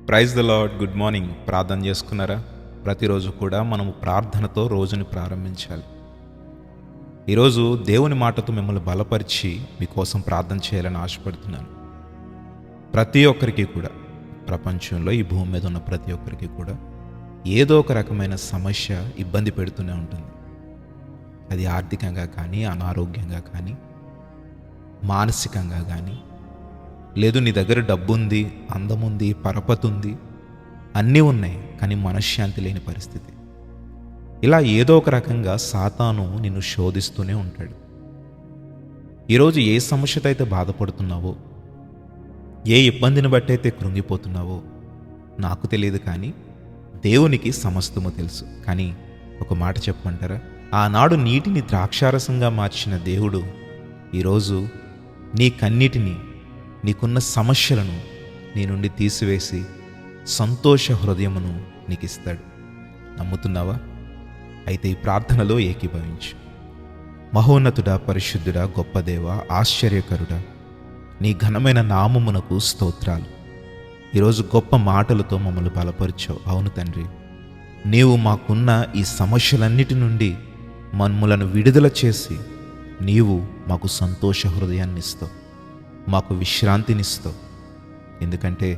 Praise the Lord. Good morning. ప్రార్థన చేసుకున్నారా? ప్రతిరోజు కూడా మనము ప్రార్థనతో రోజుని ప్రారంభించాలి. ఈరోజు దేవుని మాటతో మిమ్మల్ని బలపరిచి మీకోసం ప్రార్థన చేయాలని ఆశపడుతున్నాను. ప్రతి ఒక్కరికి కూడా, ప్రపంచంలో ఈ భూమి మీద ఉన్న ప్రతి ఒక్కరికి కూడా ఏదో ఒక రకమైన సమస్య ఇబ్బంది పెడుతూనే ఉంటుంది. అది ఆర్థికంగా కానీ, అనారోగ్యంగా కానీ, మానసికంగా కానీ, లేదు నీ దగ్గర డబ్బు ఉంది, అందం ఉంది, పరపతి ఉంది, అన్నీ ఉన్నాయి, కానీ మనశ్శాంతి లేని పరిస్థితి. ఇలా ఏదో ఒక రకంగా సాతాను నిన్ను శోధిస్తూనే ఉంటాడు. ఈరోజు ఏ సమస్యతో అయితే బాధపడుతున్నావో, ఏ ఇబ్బందిని బట్టి అయితే కృంగిపోతున్నావో నాకు తెలియదు, కానీ దేవునికి సమస్తము తెలుసు. కానీ ఒక మాట చెప్పమంటారా? ఆనాడు నీటిని ద్రాక్షారసంగా మార్చిన దేవుడు ఈరోజు నీ కన్నీటిని, నీకున్న సమస్యలను నీ నుండి తీసివేసి సంతోష హృదయమును నీకు ఇస్తాడు. నమ్ముతున్నావా? అయితే ఈ ప్రార్థనలో ఏకీభవించు. మహోన్నతుడా, పరిశుద్ధుడా, గొప్ప దేవ, ఆశ్చర్యకరుడా, నీ ఘనమైన నామమునకు స్తోత్రాలు. ఈరోజు గొప్ప మాటలతో మమ్మల్ని బలపరిచావు. అవును తండ్రి, నీవు మాకున్న ఈ సమస్యలన్నిటి నుండి మమ్మలను విడుదల చేసి నీవు మాకు సంతోష హృదయాన్ని ఇస్తావు, మాకు విశ్రాంతినిస్తావు. ఎందుకంటే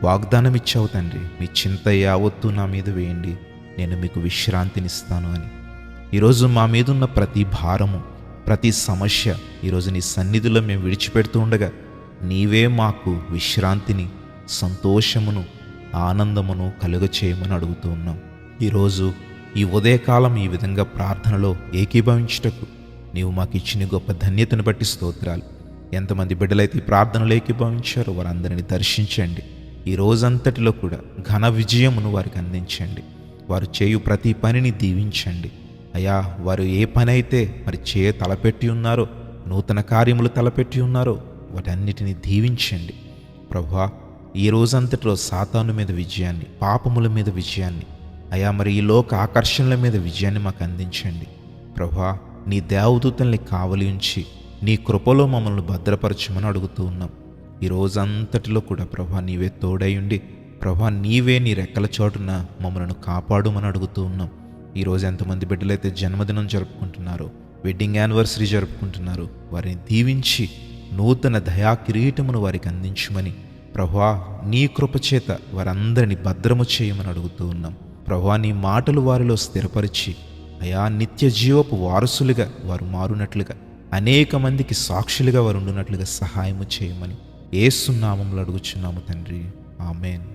వాగ్దానం ఇచ్చావు తండ్రి, మీ చింత యావత్తు నా మీద వేయండి, నేను మీకు విశ్రాంతినిస్తాను అని. ఈరోజు మా మీదున్న ప్రతి భారము, ప్రతి సమస్య ఈరోజు నీ సన్నిధిలో మేము విడిచిపెడుతూ ఉండగా నీవే మాకు విశ్రాంతిని, సంతోషమును, ఆనందమును కలుగచేయమని అడుగుతూ ఉన్నాం. ఈరోజు ఈ ఉదయకాలం ఈ విధంగా ప్రార్థనలో ఏకీభవించుటకు నీవు మాకు ఇచ్చిన గొప్ప ధన్యతను బట్టి స్తోత్రాలు. ఎంతమంది బిడ్డలైతే ఈ ప్రార్థనలు ఏకీభవించారో వారందరినీ దర్శించండి. ఈ రోజంతటిలో కూడా ఘన విజయమును వారికి అందించండి. వారు చేయు ప్రతి పనిని దీవించండి. అయ్యా, వారు ఏ పని అయితే మరి తలపెట్టి ఉన్నారో, నూతన కార్యములు తలపెట్టి ఉన్నారో వాటన్నిటిని దీవించండి. ప్రభువా, ఈ రోజంతటిలో సాతాను మీద విజయాన్ని, పాపముల మీద విజయాన్ని, అయ్యా మరి ఈ లోక ఆకర్షణల మీద విజయాన్ని మాకు అందించండి. ప్రభువా, నీ దేవదూతల్ని కావలి ఉంచి నీ కృపలో మమ్మల్ని భద్రపరచమని అడుగుతూ ఉన్నాం. ఈ రోజంతటిలో కూడా ప్రభువా నీవే తోడై ఉండి, ప్రభువా నీవే నీ రెక్కల చోటున మమ్మల్ని కాపాడుమని అడుగుతూ ఉన్నాం. ఈరోజు ఎంతమంది బిడ్డలైతే జన్మదినం జరుపుకుంటున్నారో, వెడ్డింగ్ యానివర్సరీ జరుపుకుంటున్నారో వారిని దీవించి నూతన దయా కిరీటమును వారికి అందించమని ప్రభువా నీ కృపచేత వారందరినీ భద్రము చేయమని అడుగుతూ ఉన్నాం. ప్రభువా, నీ మాటలు వారిలో స్థిరపరిచి అయా నిత్య జీవపు వారసులుగా వారు మారునట్లుగా, అనేక మందికి సాక్షులుగా వారు ఉండునట్లుగా సహాయము చేయమని యేసు నామములో అడుగుచున్నాము తండ్రి. ఆమేన్.